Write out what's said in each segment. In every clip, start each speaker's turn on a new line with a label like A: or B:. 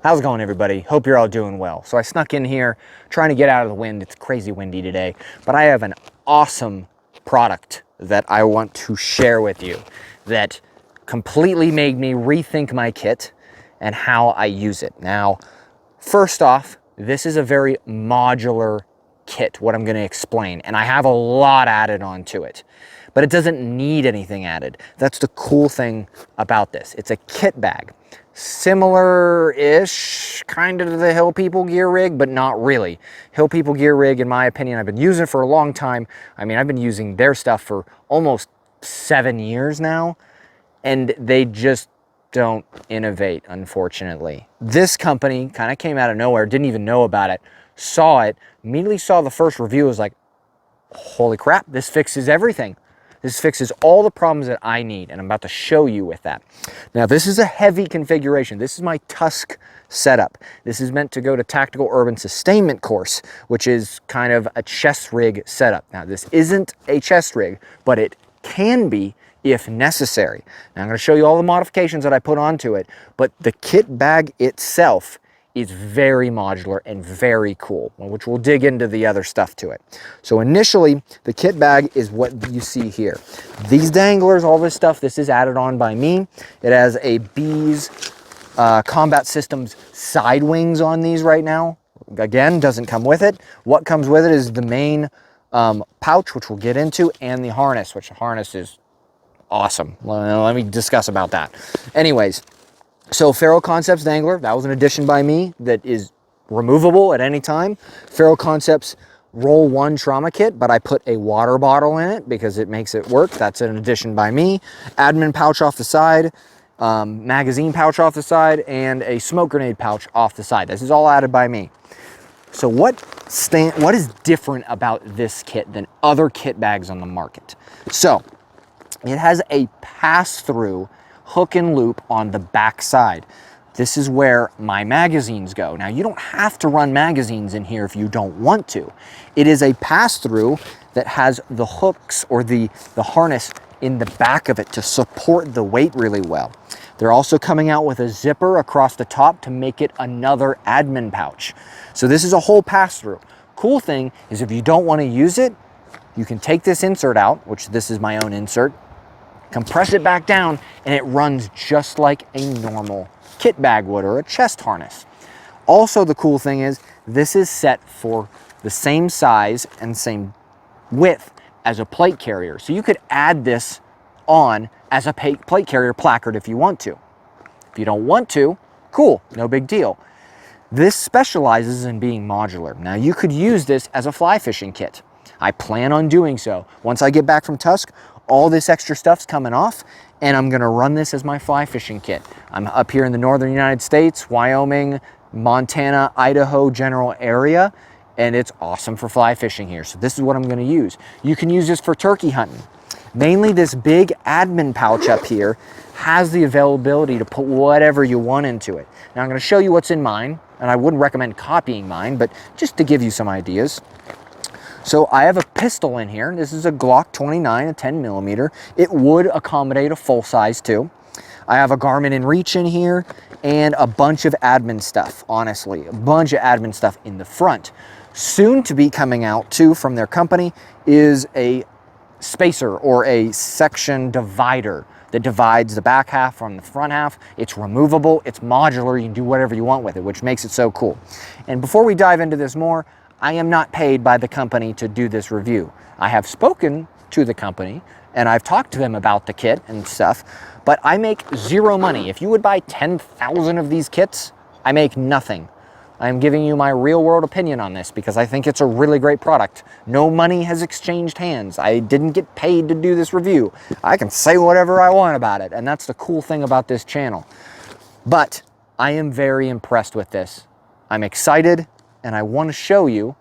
A: How's it going, everybody? Hope you're all doing well. So I snuck in here trying to get out of the wind. It's crazy windy today, but I have an awesome product that I want to share with you that completely made me rethink my kit and how I use it. Now, first off, this is a very modular kit, what I'm going to explain, and I have a lot added onto it, but it doesn't need anything added. That's the cool thing about this. It's a kit bag. Similar-ish kind of to the Hill People gear rig, but not really. Hill People gear rig, in my opinion, I've been using it for a long time. I mean, I've been using their stuff for almost 7 years now, and they just don't innovate, unfortunately. This company kind of came out of nowhere, didn't even know about it, saw it, immediately saw the first review, was like, holy crap, this fixes everything. This fixes all the problems that I need, and I'm about to show you with that. Now, this is a heavy configuration. This is my Tusk setup. This is meant to go to Tactical Urban Sustainment course, which is kind of a chest rig setup. Now, this isn't a chest rig, but it can be if necessary. Now, I'm going to show you all the modifications that I put onto it, but the kit bag itself is very modular and very cool, which we'll dig into the other stuff to it. So initially, the kit bag is what you see here. These danglers, all this stuff, this is added on by me. It has a Bees Combat Systems side wings on these right now. Again, doesn't come with it. What comes with it is the main pouch, which we'll get into, and the harness, which the harness is awesome. Let me discuss about that. Anyways, so Ferro Concepts dangler, that was an addition by me that is removable at any time. Ferro Concepts Roll 1 trauma kit, but I put a water bottle in it because it makes it work. That's an addition by me. Admin pouch off the side, magazine pouch off the side, and a smoke grenade pouch off the side. This is all added by me. So what is different about this kit than other kit bags on the market? So it has a pass-through hook and loop on the back side. This is where my magazines go. Now, you don't have to run magazines in here if you don't want to. It is a pass-through that has the hooks or the harness in the back of it to support the weight really well. They're also coming out with a zipper across the top to make it another admin pouch. So this is a whole pass-through. Cool thing is if you don't want to use it, you can take this insert out, which this is my own insert, compress it back down, and it runs just like a normal kit bag would or a chest harness. Also, the cool thing is this is set for the same size and same width as a plate carrier. So you could add this on as a plate carrier placard if you want to. If you don't want to, cool, no big deal. This specializes in being modular. Now, you could use this as a fly fishing kit. I plan on doing so. Once I get back from Tusk, all this extra stuff's coming off, and I'm gonna run this as my fly fishing kit. I'm up here in the northern United States, Wyoming, Montana, Idaho general area, and it's awesome for fly fishing here. So this is what I'm gonna use. You can use this for turkey hunting. Mainly this big admin pouch up here has the availability to put whatever you want into it. Now I'm gonna show you what's in mine, and I wouldn't recommend copying mine, but just to give you some ideas. So I have a pistol in here. This is a Glock 29, a 10 millimeter. It would accommodate a full size too. I have a Garmin InReach in here and a bunch of admin stuff, honestly, a bunch of admin stuff in the front. Soon to be coming out too from their company is a spacer or a section divider that divides the back half from the front half. It's removable, it's modular, you can do whatever you want with it, which makes it so cool. And before we dive into this more, I am not paid by the company to do this review. I have spoken to the company and I've talked to them about the kit and stuff, but I make zero money. If you would buy 10,000 of these kits, I make nothing. I'm giving you my real world opinion on this because I think it's a really great product. No money has exchanged hands. I didn't get paid to do this review. I can say whatever I want about it, and that's the cool thing about this channel. But I am very impressed with this. I'm excited. And I want to show you,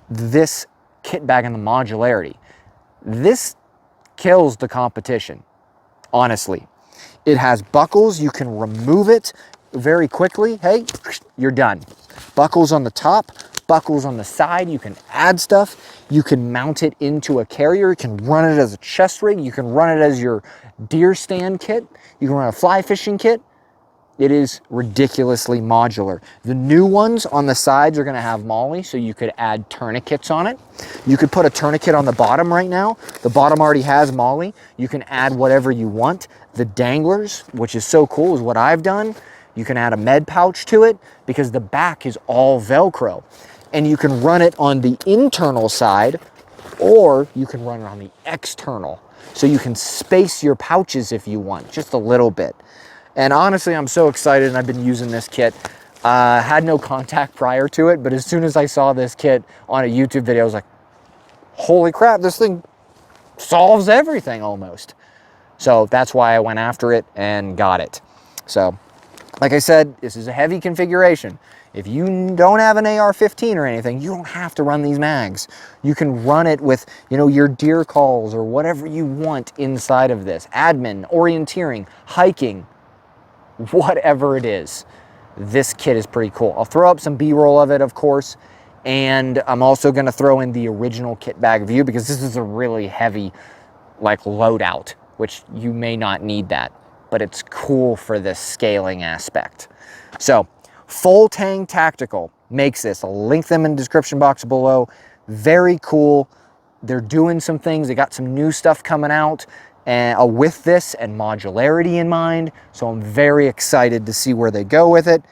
A: this kit bag and the modularity. This kills the competition, honestly. It has buckles. You can remove it very quickly. Hey, you're done. Buckles on the top, buckles on the side. You can add stuff. You can mount it into a carrier. You can run it as a chest rig. You can run it as your deer stand kit. You can run a fly fishing kit. It is ridiculously modular. The new ones on the sides are gonna have MOLLE, so you could add tourniquets on it. You could put a tourniquet on the bottom right now. The bottom already has MOLLE. You can add whatever you want. The danglers, which is so cool, is what I've done. You can add a med pouch to it because the back is all Velcro. And you can run it on the internal side, or you can run it on the external. So you can space your pouches if you want, just a little bit. And honestly, I'm so excited, and I've been using this kit. Had no contact prior to it, but as soon as I saw this kit on a YouTube video, I was like, holy crap, this thing solves everything almost. So that's why I went after it and got it. So, like I said, this is a heavy configuration. If you don't have an AR-15 or anything, you don't have to run these mags. You can run it with, you know, your deer calls or whatever you want inside of this. Admin, orienteering, hiking, whatever it is. This kit is pretty cool. I'll throw up some B-roll of it, of course, and I'm also gonna throw in the original kit bag view because this is a really heavy, like, loadout, which you may not need that, but it's cool for this scaling aspect. So, FullTang Tactical makes this. I'll link them in the description box below. Very cool. They're doing some things. They got some new stuff coming out and with this and modularity in mind. So I'm very excited to see where they go with it.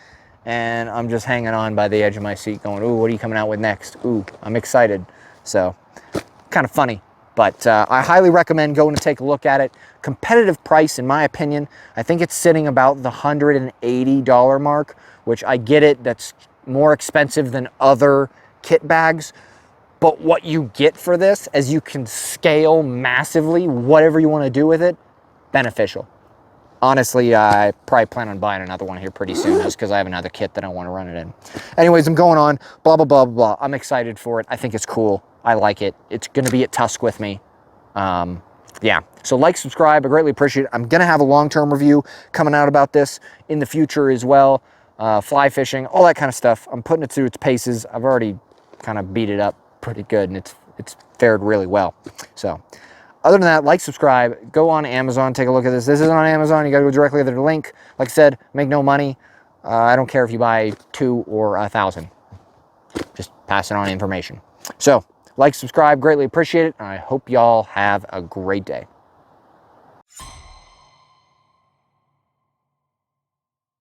A: And I'm just hanging on by the edge of my seat going, ooh, what are you coming out with next? Ooh, I'm excited. So kind of funny, but I highly recommend going to take a look at it. Competitive price, in my opinion. I think it's sitting about the $180 mark, which I get it. That's more expensive than other kit bags. But what you get for this, as you can scale massively, whatever you want to do with it, beneficial. Honestly, I probably plan on buying another one here pretty soon just because I have another kit that I want to run it in. Anyways, I'm going on, blah, blah, blah, blah, blah. I'm excited for it. I think it's cool. I like it. It's going to be at Tusk with me. Yeah, so like, subscribe. I greatly appreciate it. I'm going to have a long-term review coming out about this in the future as well. Fly fishing, all that kind of stuff. I'm putting it through its paces. I've already kind of beat it up pretty good, and it's fared really well. So other than that, like, subscribe, go on Amazon, take a look at this. This isn't on Amazon. You got to go directly to the link. Like I said, make no money. I don't care if you buy 2 or 1,000. Just passing on information. So like, subscribe, greatly appreciate it. And I hope y'all have a great day.